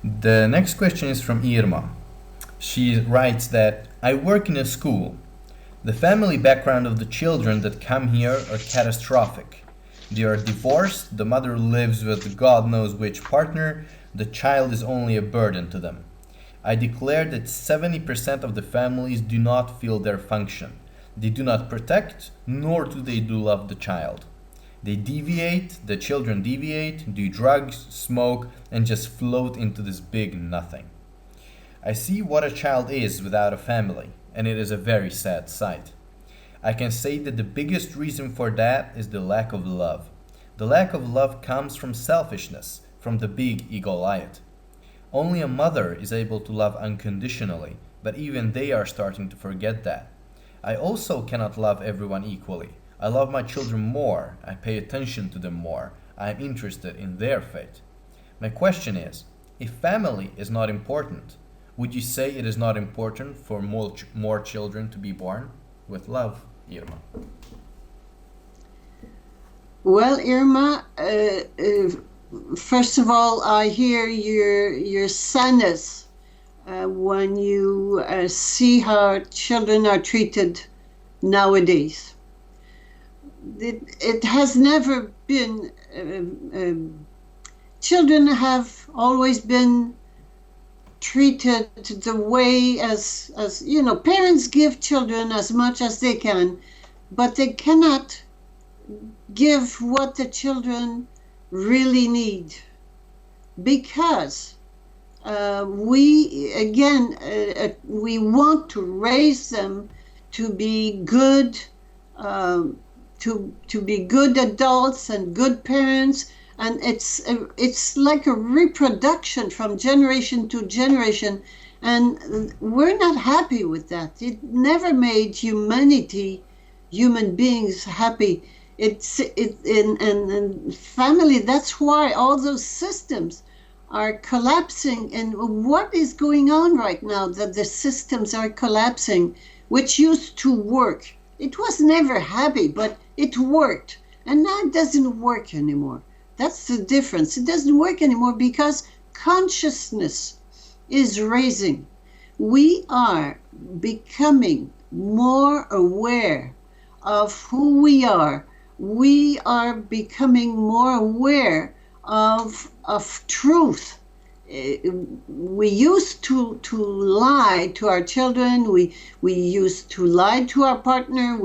The next question is from Irma. She writes that I work in a school. The family background of the children that come here are catastrophic. They are divorced, the mother lives with God knows which partner, the child is only a burden to them. I declare that 70% of the families do not feel their function. They do not protect, nor do they do love the child. They deviate, the children deviate, do drugs, smoke, and just float into this big nothing. I see what a child is without a family, and it is a very sad sight. I can say that the biggest reason for that is the lack of love. The lack of love comes from selfishness, from the big egoiot. Only a mother is able to love unconditionally, but even they are starting to forget that. I also cannot love everyone equally. I love my children more, I pay attention to them more, I am interested in their fate. My question is, if family is not important, would you say it is not important for more children to be born? With love, Irma. Well, Irma, first of all, I hear your sadness when you see how children are treated nowadays. It has never been. Children have always been treated the way as parents give children as much as they can, but they cannot give what the children really need, because we want to raise them to be good, to be good adults and good parents, and it's like a reproduction from generation to generation, and we're not happy with that. It never made human beings happy. And family, that's why all those systems are collapsing. And what is going on right now that the systems are collapsing, which used to work? It was never happy, but it worked. And now it doesn't work anymore. That's the difference. It doesn't work anymore because consciousness is raising. We are becoming more aware of who we are. We are becoming more aware of truth. We used to lie to our children. We used to lie to our partner.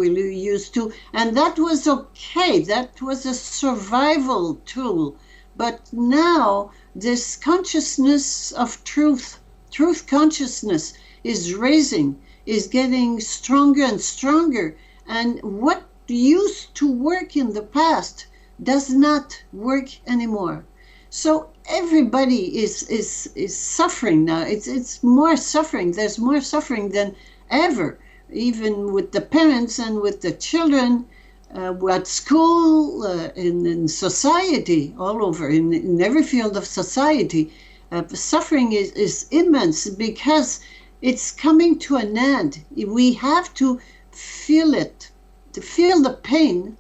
And that was okay. That was a survival tool. But now this consciousness of truth consciousness is raising, is getting stronger and stronger. And what used to work in the past does not work anymore. So everybody is suffering now. It's more suffering. There's more suffering than ever, even with the parents and with the children, at school, in society, all over, in every field of society. Suffering is immense because it's coming to an end. We have to feel it, to feel the pain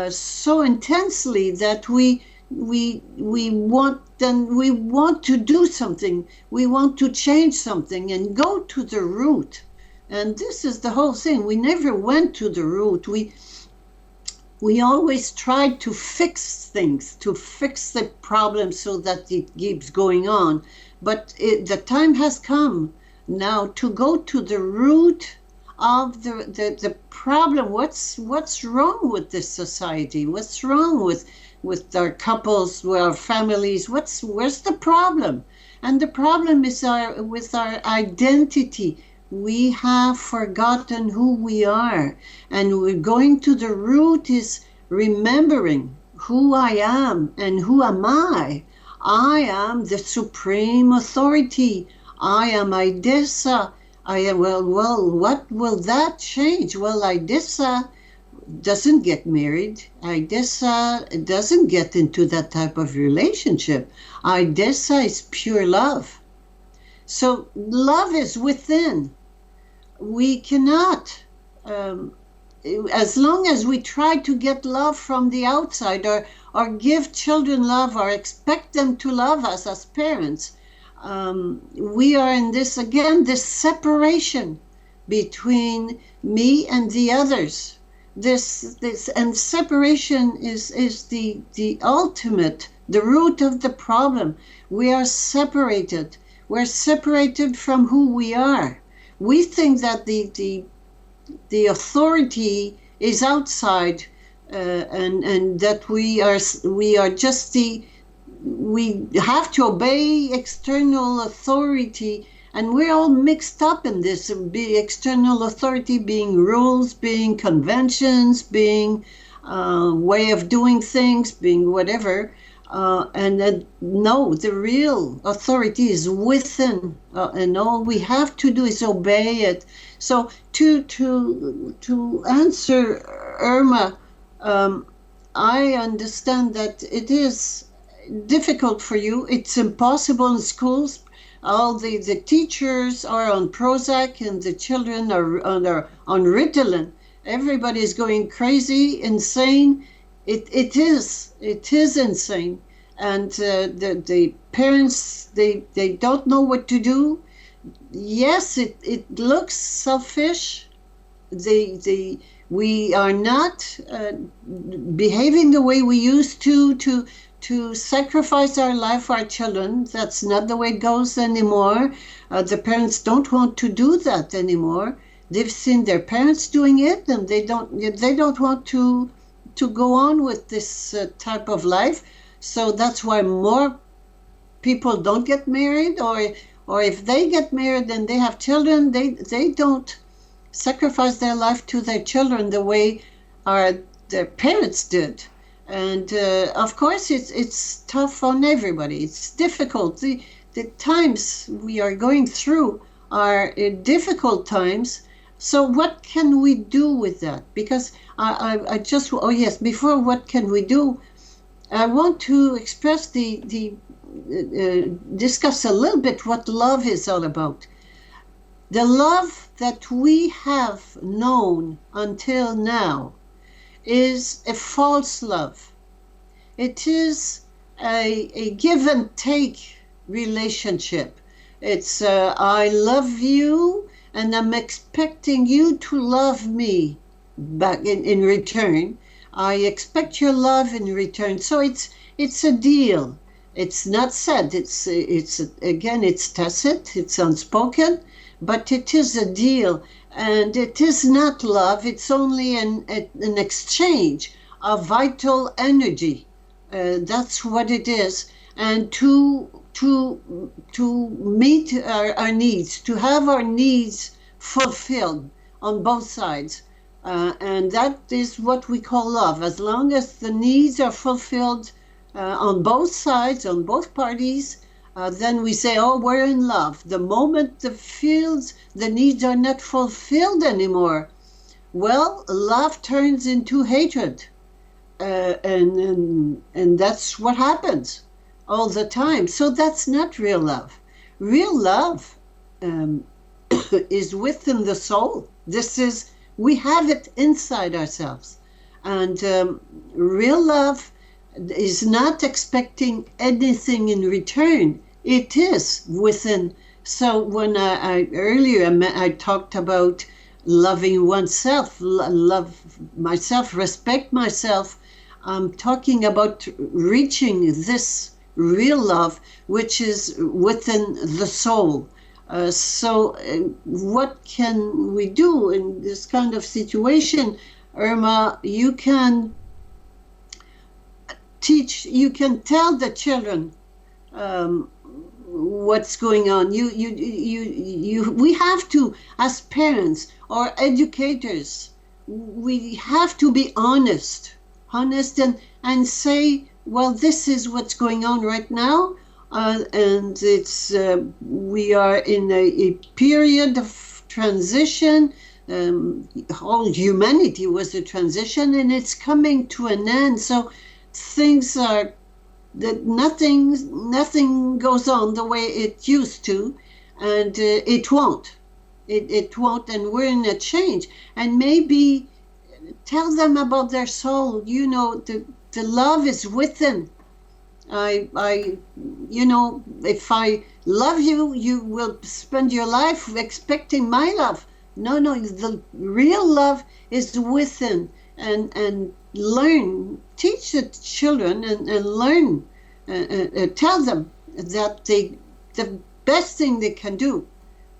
so intensely that we want to do something. We want to change something and go to the root. And this is the whole thing. We never went to the root. We always tried to fix things, to fix the problem so that it keeps going on. But the time has come now to go to the root of the problem. What's wrong with this society? What's wrong with our couples, with our families? Where's the problem? And the problem is with our identity. We have forgotten who we are, and we're going to the root is remembering who I am and who am I. I am the supreme authority. I am Idessa. I am, well, what will that change? Well, Idessa doesn't get married. Idessa doesn't get into that type of relationship. Idessa is pure love. So love is within. We cannot, as long as we try to get love from the outside or give children love or expect them to love us as parents, we are in this, again, this separation between me and the others. This and separation is the ultimate, the root of the problem. We are separated. We're separated from who we are. We think that the authority is outside, and that we are just we have to obey external authority, and we're all mixed up in this. Be external authority being rules, being conventions, being way of doing things, being whatever. And then, no, the real authority is within, and all we have to do is obey it. So to answer Irma, I understand that it is difficult for you. It's impossible in schools. All the teachers are on Prozac and the children are on Ritalin. Everybody is going crazy, insane. It is insane, and the parents they don't know what to do. Yes, it looks selfish. We are not behaving the way we used to sacrifice our life for our children. That's not the way it goes anymore. The parents don't want to do that anymore. They've seen their parents doing it, and they don't want to go on with this type of life. So that's why more people don't get married, or if they get married and they have children, they don't sacrifice their life to their children the way their parents did. And of course, it's tough on everybody. It's difficult. The times we are going through are difficult times. So what can we do with that? Because I just, oh yes, before what can we do, I want to express discuss a little bit what love is all about. The love that we have known until now is a false love. It is a give and take relationship. It's I love you and I'm expecting you to love me back in return. I expect your love in return. So it's a deal. It's not said. It's again, it's tacit. It's unspoken, but it is a deal, and it is not love. It's only an exchange of vital energy. That's what it is, and to meet our needs, to have our needs fulfilled on both sides. And that is what we call love. As long as the needs are fulfilled on both sides, on both parties, then we say, oh, we're in love. The moment the needs are not fulfilled anymore, well, love turns into hatred. And that's what happens all the time. So that's not real love. Real love is within the soul. We have it inside ourselves. And real love is not expecting anything in return. It is within. So when earlier I talked about loving oneself, love myself, respect myself, I'm talking about reaching this real love, which is within the soul. So what can we do in this kind of situation? Irma, you can tell the children what's going on. We have to, as parents or educators, we have to be honest and say, well, this is what's going on right now. And it's we are in a period of transition. All humanity was a transition, and it's coming to an end. So things are that nothing goes on the way it used to, and it won't. It won't, and we're in a change. And maybe tell them about their soul. You know, the love is within. I, you know, if I love you, you will spend your life expecting my love. No, no, the real love is within, and learn, teach the children, and learn, tell them that the best thing they can do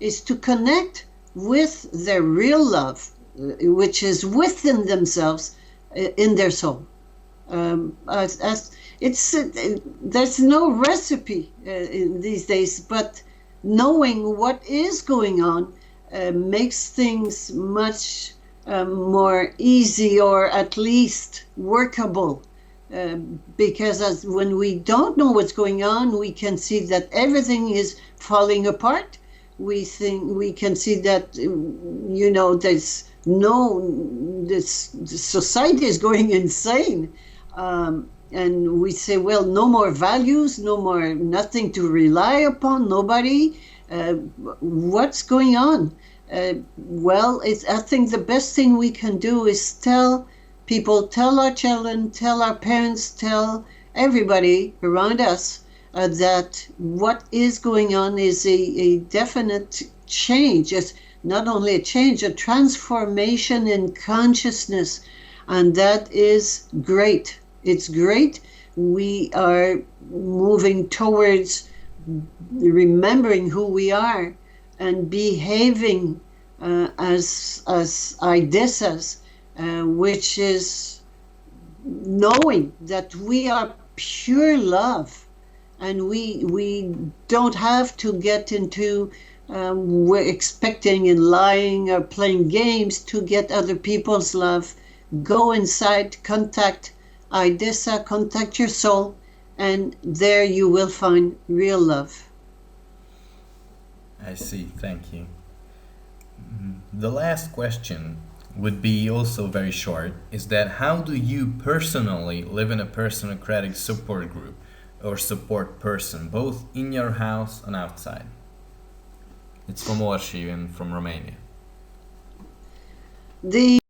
is to connect with their real love, which is within themselves, in their soul. As it's there's no recipe in these days, but knowing what is going on makes things much more easy, or at least workable. Because as when we don't know what's going on, we can see that everything is falling apart. We can see that there's no this society is going insane. And we say, well, no more values, no more, nothing to rely upon, nobody. What's going on? Well, I think the best thing we can do is tell people, tell our children, tell our parents, tell everybody around us that what is going on is a definite change. It's not only a change, a transformation in consciousness. And that is great. It's great. We are moving towards remembering who we are and behaving as Idissas, which is knowing that we are pure love, and we don't have to get into we're expecting and lying or playing games to get other people's love. Go inside, contact Idissa, contact your soul, and there you will find real love. I see, thank you. The last question would be also very short, is that how do you personally live in a personocratic support group or support person, both in your house and outside? It's from Orsi and from Romania. The